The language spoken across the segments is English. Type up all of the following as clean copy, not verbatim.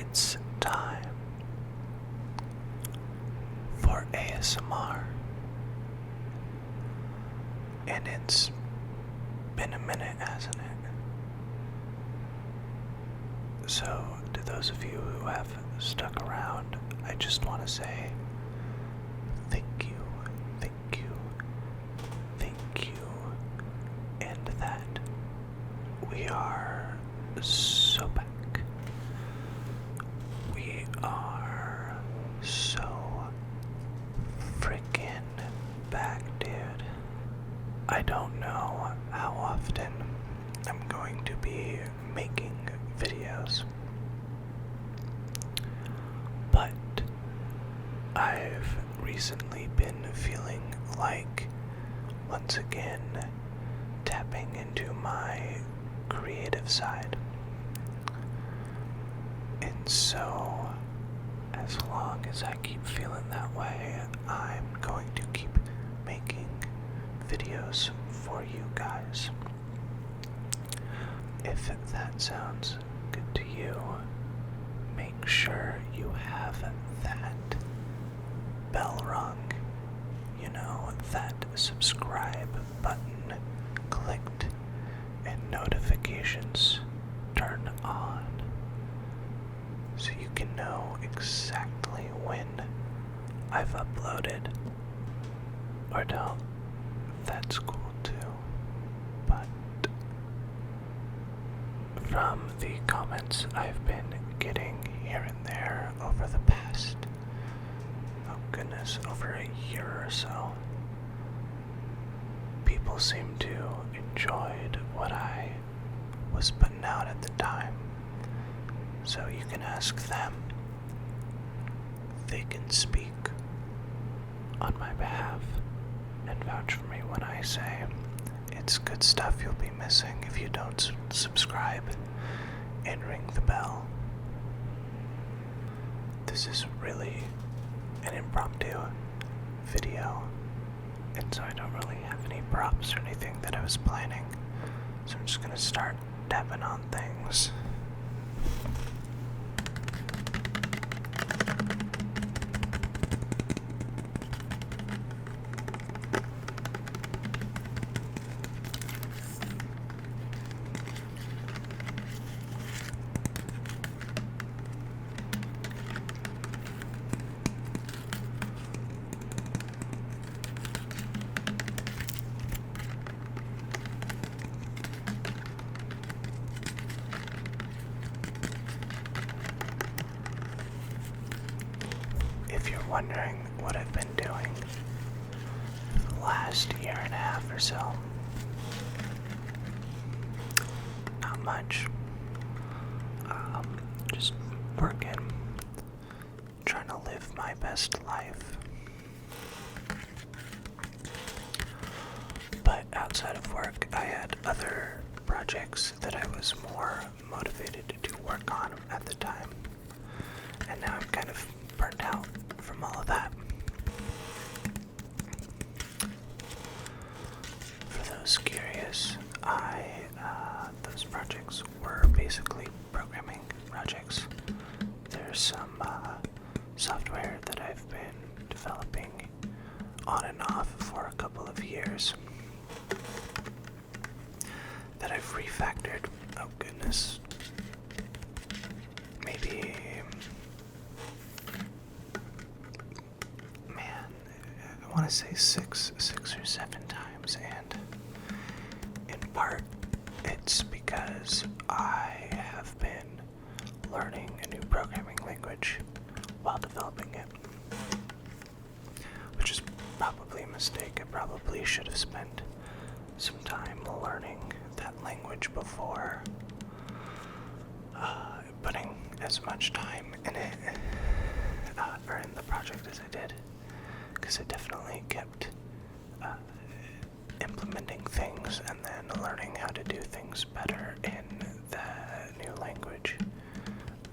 It's time for ASMR, and it's been a minute, hasn't it? So, to those of you who have stuck around, I just want to say thank you, thank you, thank you, and that we are so back. We are so freaking back, dude. I don't know how often I'm going to be making videos, but I've recently been feeling like once again tapping into my creative side. And so, as long as I keep feeling that way, I'm going to keep making videos for you guys. If that sounds good to you, make sure you have that bell rung, that subscribe button clicked and notifications turned on so you can know exactly when I've uploaded. Or don't, that's cool too. But from the comments I've been getting here and there over the past, over a year or so, people seem to enjoyed what I was putting out at the time. So you can ask them. They can speak on my behalf and vouch for me when I say it's good stuff you'll be missing if you don't subscribe and ring the bell. This is really an impromptu video, and so I don't really have any props or anything that I was planning. So I'm just gonna start tapping on things. If you're wondering what I've been doing for the last year and a half or so, not much. Just working, trying to live my best life. But outside of work, I had other projects that I was more motivated to work on at the time. And now I'm kind of burnt out from all of that. For those curious, those projects were basically programming projects. There's some software that I've been developing on and off for a couple of years that I've refactored. Oh goodness. Maybe, I want to say six or seven times, and in part it's because I have been learning a new programming language while developing it, which is probably a mistake. I probably should have spent some time learning that language before putting as much time in it, or in the project as I did, because I definitely kept implementing things and then learning how to do things better in the new language.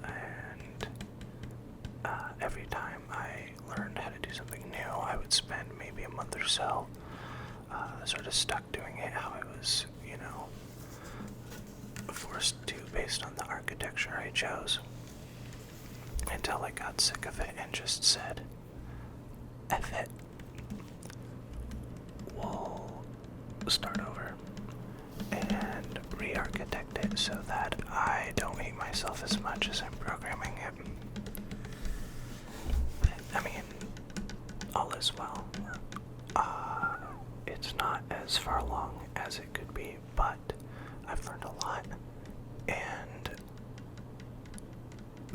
And every time I learned how to do something new, I would spend maybe a month or so sort of stuck doing it how I was, forced to based on the architecture I chose. until I got sick of it and just said, F it. We'll start over and re-architect it so that I don't hate myself as much as I'm programming it. But, I mean, all is well. It's not as far along as it could be, but I've learned a lot, and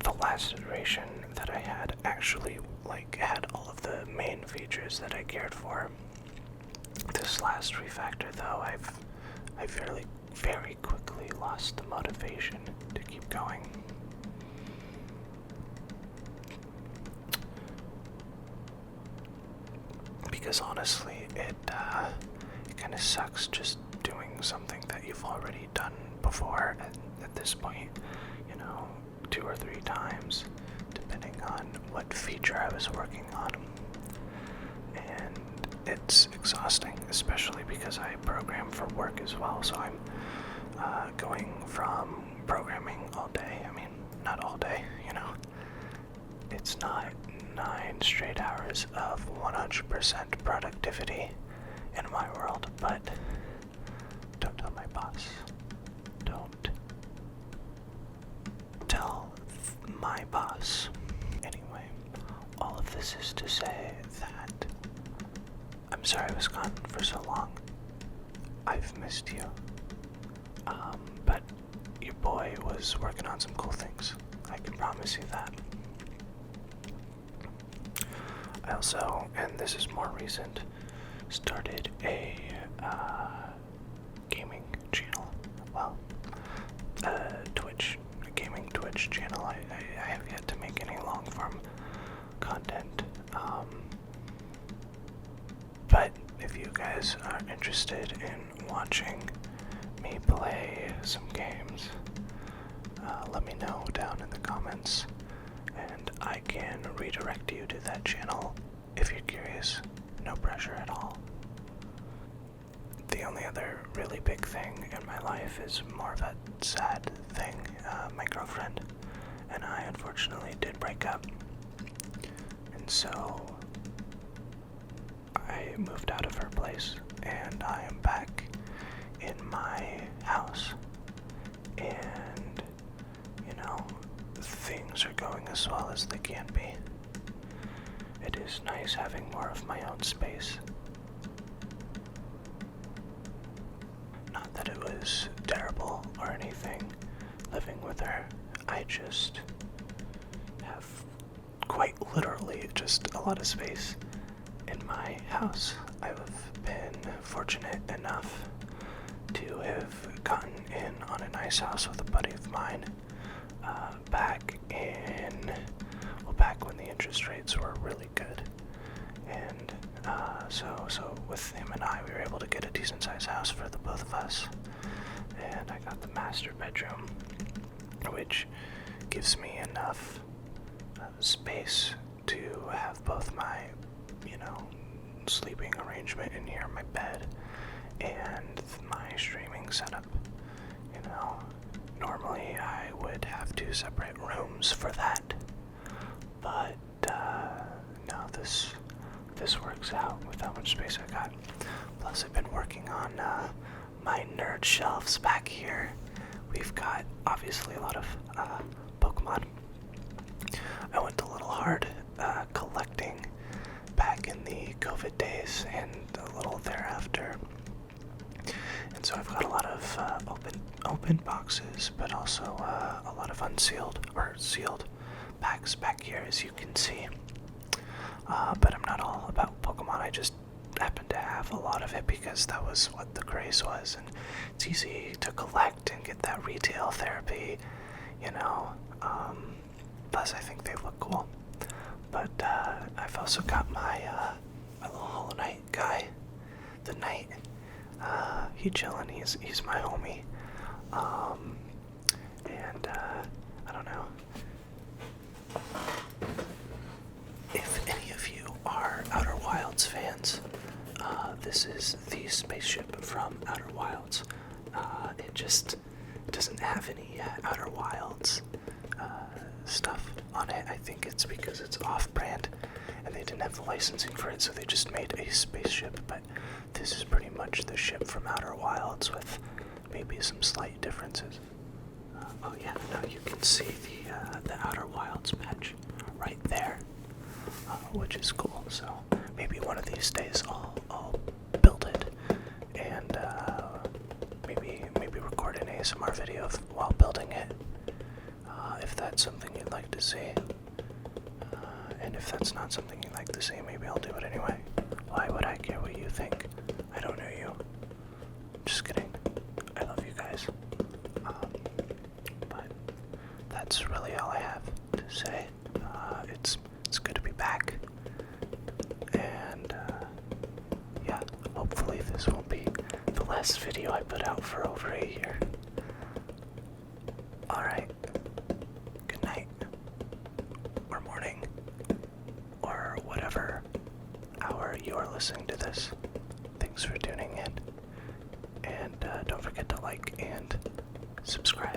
the last iteration that I had actually had all of the main features that I cared for. This last refactor, though, I very quickly lost the motivation to keep going. Because honestly, it kind of sucks just doing something that you've already done before at this point, 2 or 3 times, depending on what feature I was working on. And it's exhausting, especially because I program for work as well, so I'm going from programming all day. I mean, not all day, It's not 9 straight hours of 100% productivity in my world, but don't tell my boss. Don't tell my boss. Anyway, all of this is to say that I'm sorry I was gone for so long. I've missed you. But your boy was working on some cool things. I can promise you that. I also, and this is more recent, started a gaming channel. Well, a gaming Twitch channel. I have yet to make any long form content. But if you guys are interested in watching me play some games, let me know down in the comments, and I can redirect you to that channel if you're curious. No pressure at all. The only other really big thing in my life is more of a sad thing. My girlfriend and I unfortunately did break up, and so I moved out of her place, and I am back in my house, and things are going as well as they can be. It is nice having more of my own space. Not that it was terrible or anything living with her. I just have quite literally just a lot of space in my house. I've been fortunate enough to have gotten in on a nice house with a buddy of mine back when the interest rates were really good, and so with him and I, we were able to get a decent sized house for the both of us, and I got the master bedroom, which gives me enough space to have both my sleeping arrangement in here, my bed, and my streaming setup. Normally I would have 2 separate rooms for that, but no, this works out with how much space I got. Plus, I've been working on my nerd shelves back here. We've got obviously a lot of Pokemon. I went a little hard collecting back in the COVID days and a little thereafter. And so I've got a lot of open boxes, but also a lot of unsealed or sealed packs back here, as you can see. But I'm not all about Pokemon. I just happen to have a lot of it because that was what the craze was, and it's easy to collect and get that retail therapy, Plus, I think they look cool. But I've also got my little Hollow Knight guy, the Knight. He chillin'. He's my homie. And I don't know if any of you are Outer Wilds fans. This is the spaceship from Outer Wilds. It just doesn't have any Outer Wilds stuff on it. I think it's because it's off-brand and they didn't have the licensing for it, so they just made a spaceship. But this is pretty much the ship from Outer Wilds with maybe some slight differences. Oh yeah, now you can see the Outer Wilds patch right there, which is cool. So maybe one of these days I'll build it and maybe record an ASMR video while building it, if that's something you'd like to see. And if that's not something you'd like to see, maybe I'll do it anyway. Why would I care what you think? I don't know you. Just kidding. I love you guys. But that's really all I have to say. It's good to be back. And yeah, hopefully this won't be the last video I put out for over a year. Alright. Good night. Or morning. Or whatever hour you are listening to this. Thanks for tuning in. And don't forget to like and subscribe.